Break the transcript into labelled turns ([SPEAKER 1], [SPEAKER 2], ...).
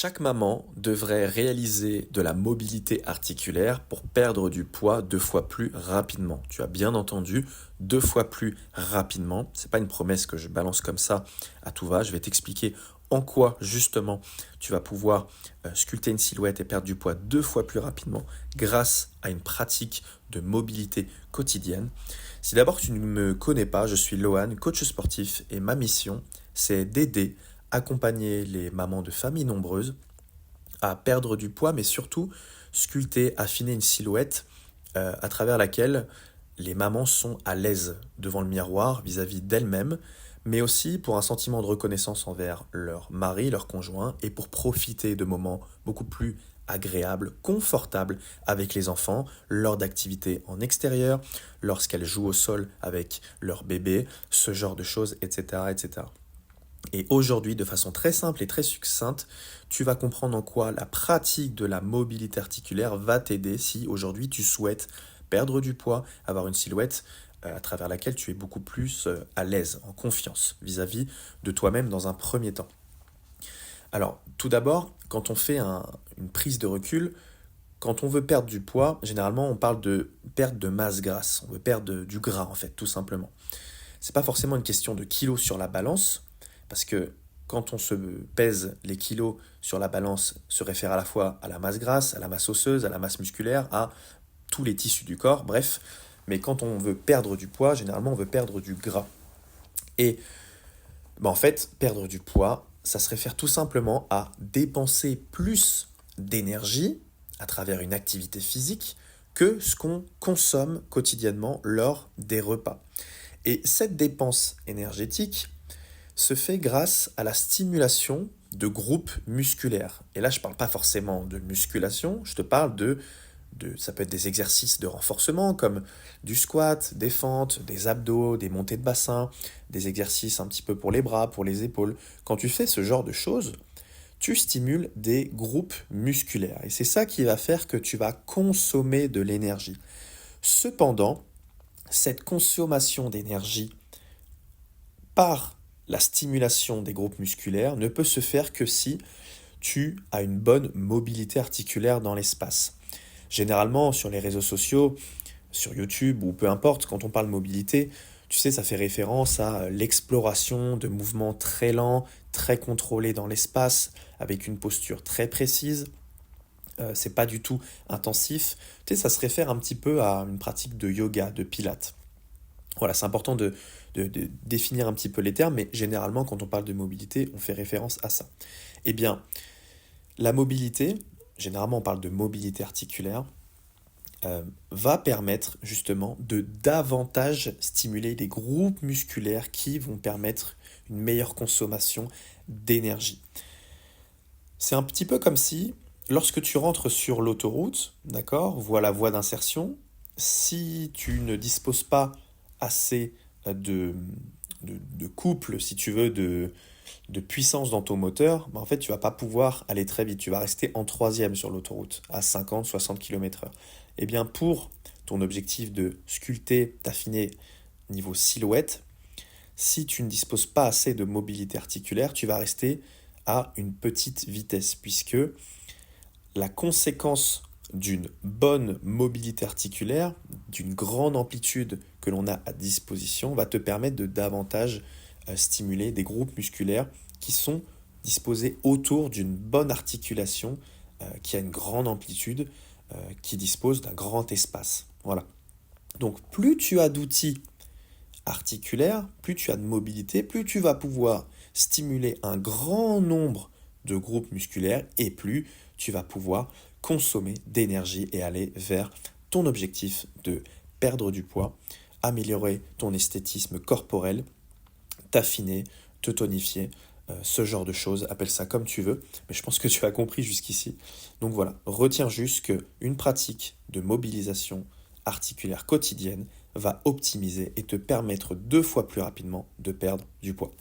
[SPEAKER 1] Chaque maman devrait réaliser de la mobilité articulaire pour perdre du poids 2 fois plus rapidement. Tu as bien entendu, 2 fois plus rapidement. C'est pas une promesse que je balance comme ça à tout va. Je vais t'expliquer en quoi justement tu vas pouvoir sculpter une silhouette et perdre du poids 2 fois plus rapidement grâce à une pratique de mobilité quotidienne. Si d'abord tu ne me connais pas, je suis Lohan, coach sportif et ma mission c'est d'aider accompagner les mamans de familles nombreuses à perdre du poids, mais surtout sculpter, affiner une silhouette à travers laquelle les mamans sont à l'aise devant le miroir vis-à-vis d'elles-mêmes, mais aussi pour un sentiment de reconnaissance envers leur mari, leur conjoint, et pour profiter de moments beaucoup plus agréables, confortables avec les enfants, lors d'activités en extérieur, lorsqu'elles jouent au sol avec leur bébé, ce genre de choses, etc., etc. Et aujourd'hui, de façon très simple et très succincte, tu vas comprendre en quoi la pratique de la mobilité articulaire va t'aider si aujourd'hui tu souhaites perdre du poids, avoir une silhouette à travers laquelle tu es beaucoup plus à l'aise, en confiance vis-à-vis de toi-même dans un premier temps. Alors, tout d'abord, quand on fait une prise de recul, quand on veut perdre du poids, généralement on parle de perte de masse grasse, on veut perdre du gras en fait, tout simplement. C'est pas forcément une question de kilos sur la balance, parce que quand on se pèse, les kilos sur la balance se réfèrent à la fois à la masse grasse, à la masse osseuse, à la masse musculaire, à tous les tissus du corps, bref. Mais quand on veut perdre du poids, généralement on veut perdre du gras. Et en fait, perdre du poids, ça se réfère tout simplement à dépenser plus d'énergie à travers une activité physique que ce qu'on consomme quotidiennement lors des repas. Et cette dépense énergétique se fait grâce à la stimulation de groupes musculaires. Et là, je ne parle pas forcément de musculation, je te parle ça peut être des exercices de renforcement comme du squat, des fentes, des abdos, des montées de bassin, des exercices un petit peu pour les bras, pour les épaules. Quand tu fais ce genre de choses, tu stimules des groupes musculaires. Et c'est ça qui va faire que tu vas consommer de l'énergie. Cependant, cette consommation d'énergie par la stimulation des groupes musculaires ne peut se faire que si tu as une bonne mobilité articulaire dans l'espace. Généralement, sur les réseaux sociaux, sur YouTube ou peu importe, quand on parle mobilité, tu sais, ça fait référence à l'exploration de mouvements très lents, très contrôlés dans l'espace, avec une posture très précise. C'est pas du tout intensif. Tu sais, ça se réfère un petit peu à une pratique de yoga, de pilates. Voilà, c'est important de définir un petit peu les termes, mais généralement, quand on parle de mobilité, on fait référence à ça. Eh bien, la mobilité, généralement on parle de mobilité articulaire, va permettre justement de davantage stimuler les groupes musculaires qui vont permettre une meilleure consommation d'énergie. C'est un petit peu comme si, lorsque tu rentres sur l'autoroute, d'accord, voie la voie d'insertion, si tu ne disposes pas assez de couple, si tu veux, de puissance dans ton moteur, en fait, tu vas pas pouvoir aller très vite. Tu vas rester en troisième sur l'autoroute, à 50-60 km/h. Eh bien, pour ton objectif de sculpter, d'affiner niveau silhouette, si tu ne disposes pas assez de mobilité articulaire, tu vas rester à une petite vitesse, puisque la conséquence d'une bonne mobilité articulaire, d'une grande amplitude que l'on a à disposition, va te permettre de davantage stimuler des groupes musculaires qui sont disposés autour d'une bonne articulation qui a une grande amplitude, qui dispose d'un grand espace. Voilà. Donc plus tu as d'outils articulaires, plus tu as de mobilité, plus tu vas pouvoir stimuler un grand nombre de groupes musculaires et plus tu vas pouvoir consommer d'énergie et aller vers ton objectif de perdre du poids, améliorer ton esthétisme corporel, t'affiner, te tonifier, ce genre de choses, appelle ça comme tu veux, mais je pense que tu as compris jusqu'ici. Donc voilà, retiens juste qu'une pratique de mobilisation articulaire quotidienne va optimiser et te permettre 2 fois plus rapidement de perdre du poids.